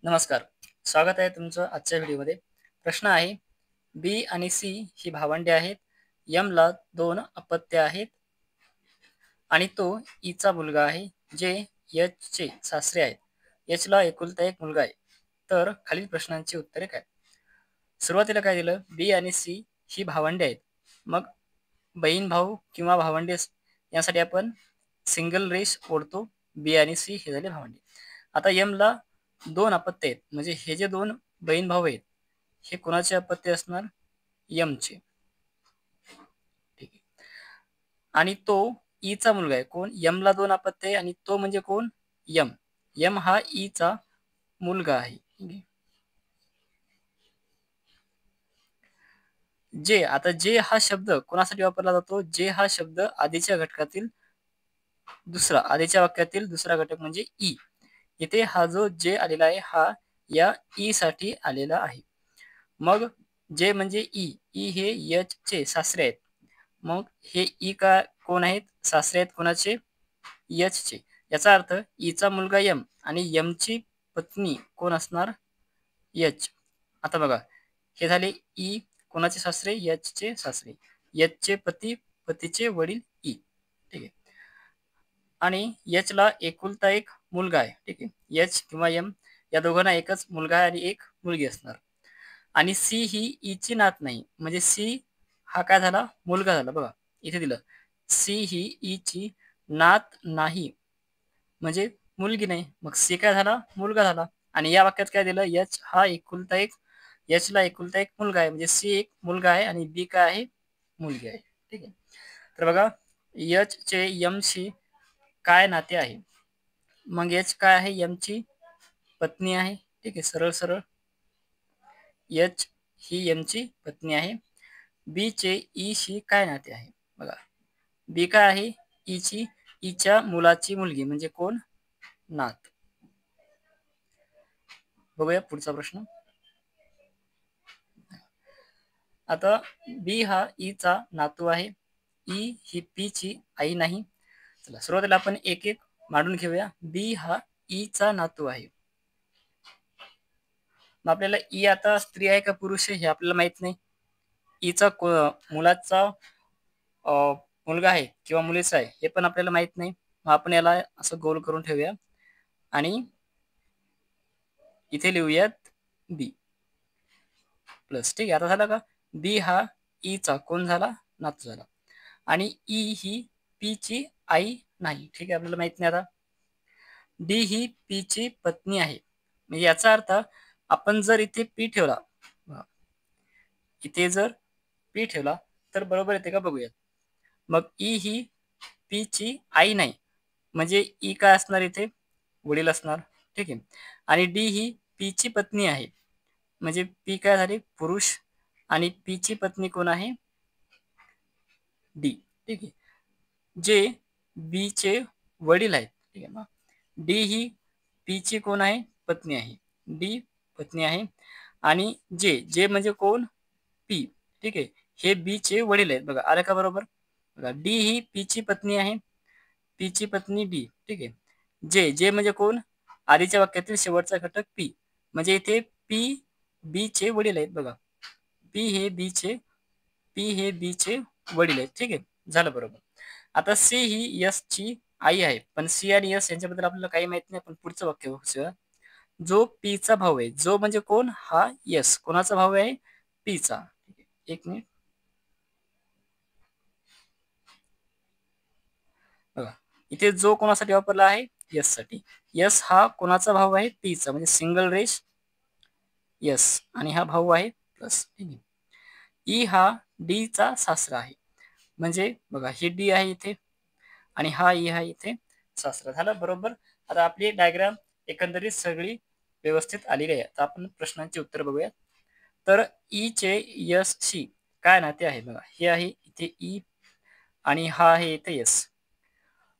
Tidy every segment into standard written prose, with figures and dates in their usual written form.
नमस्कार. स्वागत आहे तुमचं आजच्या व्हिडिओमध्ये. प्रश्न आहे, बी आणि सी ही भावंडे आहेत. यमला 2 अपत्य आहेत आणि तो ईचा मुलगा आहे, जे एचचे सासरे आहेत. एचला एकुलता एक मुलगा आहे. तर खालील प्रश्नांची उत्तरे काय? सुरुवातीला काय दिलं? बी आणि सी ही भावंडे आहेत. मग बहीण भाऊ किंवा भावंडे यासाठी आपण सिंगल रेष ओढतो. बी आणि सी हे झाले भावंडे. आता यमला 2 अपत्य आहेत. म्हणजे हे जे 2 बहीण भाऊ आहेत, हे कोणाचे अपत्य असणार? यमचे. ठीक आहे. आणि तो ईचा मुलगा आहे. कोण? यमला 2 अपत्य आहे आणि तो म्हणजे कोण? यम. यम हा ईचा मुलगा आहे. ठीक आहे. जे हा शब्द कोणासाठी वापरला जातो? जे हा शब्द आधीच्या वाक्यातील दुसरा घटक म्हणजे ई. इथे हा जो जे आलेला आहे हा या ई साठी आलेला आहे. मग जे म्हणजे ई. ई हे एच चे सासरे आहेत. मग हे ई का कोण आहेत? सासरे आहेत कोणाचे? एच चे. याचा अर्थ ईचा मुलगा यम आणि यमची पत्नी कोण असणार? एच. आता बघा, हे झाले ई कोणाचे सासरे? एच चे सासरे. एच चे पती, पतीचे वडील ई. ठीक आहे. आणि एच ला एकुलता एक मुलगा आहे. ठीक आहे. एच किंवा एम या दोघांना एकच मुलगा आहे आणि एक मुलगी असणार. आणि सी ही ईची नात नाही. म्हणजे सी हा काय झाला? मुलगा झाला. बघा इथे दिलं, सी ही ईची नात नाही म्हणजे मुलगी नाही. मग सी काय झाला? मुलगा झाला. आणि या वाक्यात काय दिलं? एच हा एकुलता एक, एच ला एकुलता एक मुलगा आहे. म्हणजे सी एक मुलगा आहे आणि बी काय आहे? मुलगी आहे. ठीक आहे. तर बघा, एच चे यमशी काय नाते आहे? मग एच काय आहे? यमची पत्नी आहे. ठीक आहे. सरळ सरळ एच ही यमची पत्नी आहे. बी चे ई शी काय नाते आहे? बघा, बी काय आहे? ईची ईच्या मुलाची मुलगी म्हणजे कोण? नात. बघूया पुढचा प्रश्न. आता बी हा ईचा नातू आहे. ई ही पी ची आई नाही. चला सुरुवातीला आपण एक एक मांडून घेऊया. बी हा ईचा नातू आहे. मग आपल्याला ई आता स्त्री आहे का पुरुष आहे हे आपल्याला माहित नाही. ईचा मुलाचा मुलगा आहे किंवा मुलीचा आहे हे पण आपल्याला माहित नाही. मग आपण याला असं गोल करून ठेवूया आणि इथे लिहूयात बी प्लस. ठीक आहे. आता झाला का? बी हा ईचा कोण झाला? नातू झाला. आणि ई ही पी ची आई नाही. ठीक आहे. आपल्याला माहित नाही. आता डी ही पी ची पत्नी आहे. म्हणजे याचा अर्थ आपण जर इथे पी ठेवला, इथे जर पी ठेवला तर बरोबर येते का बघूयात. मग ई ही पी ची आई नाही म्हणजे ई काय असणार? इथे वडील असणार. ठीक आहे. आणि डी ही पी ची पत्नी आहे म्हणजे पी काय झाली? पुरुष. आणि पी ची पत्नी कोण आहे? डी. ठीक आहे. जे बी चे वडील आहेत. ठीक आहे ना. डी ही पी ची कोण आहे? पत्नी आहे. डी पत्नी आहे. आणि जे जे म्हणजे कोण? पी. ठीक आहे. हे बी चे वडील आहेत. बघा आलं का बरोबर? बघा, डी ही पी ची पत्नी आहे. पी ची पत्नी डी. ठीक आहे. जे जे म्हणजे कोण? आधीच्या वाक्यातील शेवटचा घटक पी. म्हणजे इथे पी बी चे वडील आहेत. बघा, पी हे बी चे वडील आहेत. ठीक आहे. झालं बरोबर. आता सी ही यस ची आई आहे. पण सी आणि यस यांच्याबद्दल आपल्याला काही माहित नाही. पण पुढचं वाक्य बघूया. जो पी चा भाऊ आहे. जो म्हणजे कोण? हा यस. कोणाचा भाऊ आहे? पी चा. एक मिनिट बघा, इथे जो कोणासाठी वापरला आहे? यस साठी. यस हा कोणाचा भाऊ आहे? पी चा. म्हणजे सिंगल रेश यस आणि हा भाऊ आहे प्लस. ई हा डी चा सासरा आहे. म्हणजे बघा, ही डी आहे इथे आणि हा ई आहे इथे सासरा. झाला बरोबर. आता आपली डायग्राम एकंदरीत सगळी व्यवस्थित आलेली आहे. आता आपण प्रश्नांची उत्तर बघूया. तर ई चे यस शी काय नाते आहे? बघा, हे आहे इथे ई आणि हा आहे इथे यस.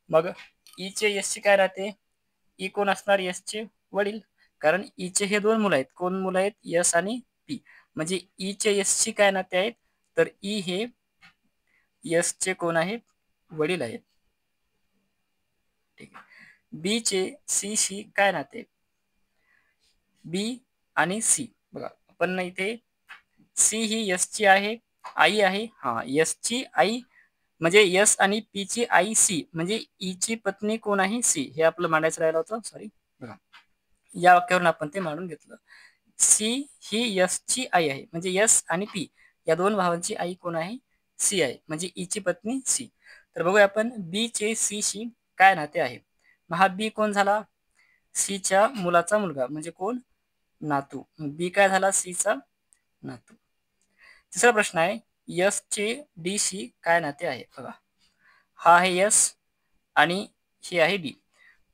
मग ई चे यस ची काय राहते? ई कोण असणार? यस चे वडील. कारण ई चे हे 2 मुलं आहेत. कोण मुलं आहेत? यस आणि पी. म्हणजे ई चे यस ची काय नाते आहेत? तर ई हे यस चे कोण आहेत? वडील आहेत. ठीक आहे. बी चे सी शी काय नाते? बी आणि सी. बघा आपण इथे सी ही यस ची आहे आई आहे. हा यस ची आई म्हणजे यस आणि पी ची आई सी म्हणजे ई ची पत्नी कोण आहे सी. हे आपलं मांडायचं राहिलं होतं. सॉरी. बघा या वाक्यावरून आपण ते मांडून घेतलं. सी ही यस ची आई आहे म्हणजे यस आणि पी या दोन भावांची आई कोण आहे सी आहे म्हणजे ई ची पत्नी सी. तर बघूया आपण बी चे सी शी काय नाते आहे. मग हा बी कोण झाला सी च्या मुलाचा मुलगा म्हणजे कोण नातू. बी काय झाला सी चा नातू. तिसरा प्रश्न आहे यस चे डी शी काय नाते आहे. बघा हा आहे यस आणि ही आहे डी.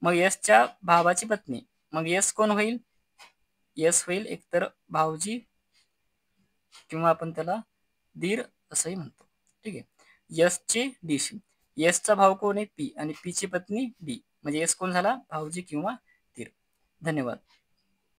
मग यसच्या भावाची पत्नी मग यस कोण होईल यस होईल एकतर भाऊजी किंवा आपण त्याला दीर असंही म्हणतो. ठीक आहे. यसचे डीशी यसचा भाव कोण आहे पी आणि पी ची पत्नी डी म्हणजे यस कोण झाला भाऊजी किंवा दीर. धन्यवाद.